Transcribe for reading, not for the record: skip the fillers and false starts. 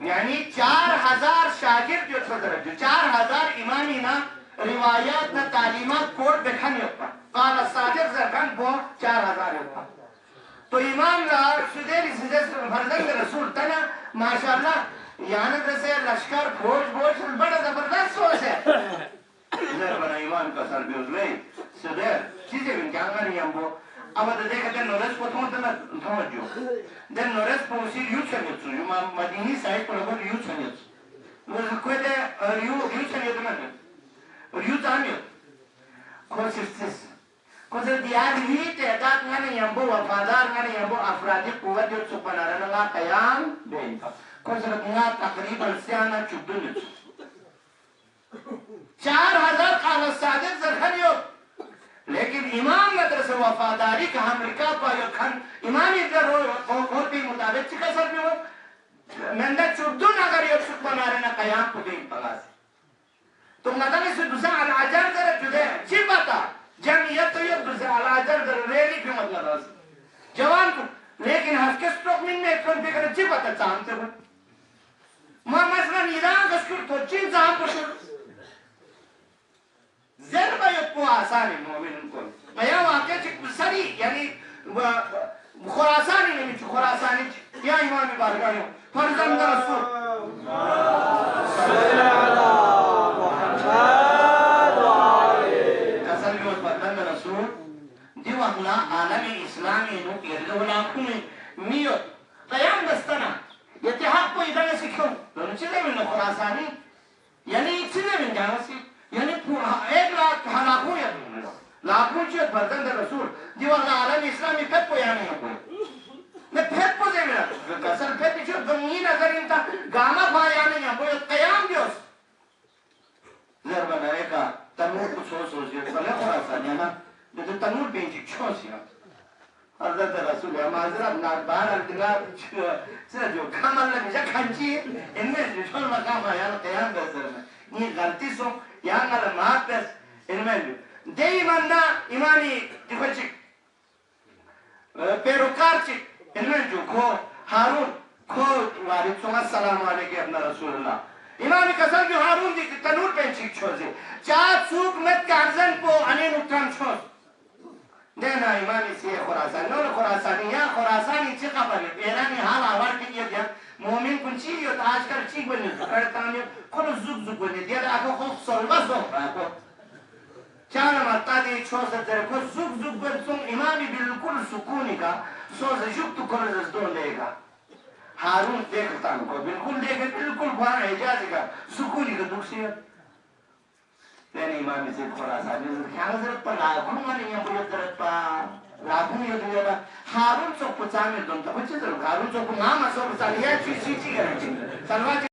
یعنی 4000 شاگرد جو صدر جو 4000 امامی نا روایات نا تعلیمات کوٹ بکھن یوتا قال الصادق زرکن بو 4000 یوتا تو امام را سدیلی سیزیس فرزنگ رسول تنا ماشاءاللہ یعنی رسے لشکر بوج بڑا زبردست سوچ ہے زر بنا امام کا سر بیوز لئی سدیر چیزیں بن کیا گا نہیں ہم بو اب دیکھا دن نورس کو توجہ دن نورس کو اسی یو چھنیت سو مدینی سائٹ پر اگر یو چھنیت سو وہ کوئی دے یو چھنیت میں یو تانیت کوشش کوشش دیار ہی تعداد گا نہیں ہم بو وفادار گا نہیں ہم بو افرادی قوت جو سپنا رہنا قیام بین کوشش رکھنا تقریبا سیانا چکدو نیت 4000 قال الصادق زرخنیت لیکن امام مدرس وفاداری کا ہم رکا پایا کھن امام ادھر اور بھی مطابق چکا سر بھی ہو مندہ چردون اگر یہ شک بنا رہنا قیام کو دیں پگا سے تو مدنی سے دوسرا العجر در جدے چی پتا جمعیت تو یہ دوسرا العجر در ریلی بھی مطلب راز جوان کو لیکن ہسکس ٹوکنگ میں ایک کن فکر چی پتا چاہتے ہو ما مثلا ایران کسکر تو چین چاہم پشور زر باید کو آسانی مومن کو بیا واقع چک سری یعنی خراسانی نمی چو خراسانی یا امام بارگاہیوں فرزند رسول صلی اللہ محمد قسم بیوت فرزند رسول دیو اخلا عالم اسلامی نو ارد ولاکو میں میوت قیام دستنا اتحاق کو ادھر سکھوں دونوں چیزیں من خراسانی یعنی چیزیں من جانا سی یعنی 1 لاکھوں یا لاکھوں چیز فرزند رسول دیو اخلا عالم اسلامی پھر کو یعنی کوئی میں پھر کو دے میرا قسم پھر پیچھو دنگی نظر انتا گاما پھا یعنی یا کوئی قیام دیوس زر بنائے کا تنور کو سو سو سیت بلے خراسانی ہے نا جو تنور پینچی چھو سیا حضرت رسول ہے معذرت ناربان الدنار سر جو کامل لگیشا کھنچی ان میں جو چھول مقام ہے یعنی قیام بسر میں یہ غلطی سو یہاں گل مات پس ان میں جو دے ایماننا ایمانی دیکھو چک پیروکار چک ان میں جو کھو ہارون کھو وارد سونگا السلام علیکم اپنا رسول اللہ امامی قسم جو ہارون دی تنور پہ چک چھوزے چاہت سوک مت کارزن پو انین اتران چھوز دینا امامی سی خراسانی نور خراسانی یا خراسانی چی قبل ایرانی حال آوار کی یہ دیا مومن کن چی یہ آج کل چی بنی کرتانی کن زوگ زوگ بنی دیا آکو خود سلوہ زوگ آکو چانا مرتا دی چھو ستر کو زوگ زوگ بن سن امامی بالکل سکونی کا سوز جب تو کل رزدون لے گا ہارون دیکھتا کو بالکل دیکھتا بالکل بھانا اجازی کا سکونی کا دوسریت لیکن امامی سے خراسانی خیال ضرورت پر لاکھوں نہیں ہے کوئی ضرورت پر لاکھوں یہ دیا تھا ہارون چوک پچانے دونتا بچے ضرور ہارون چوک نام اصول پچانے یا چیز کرنے چیز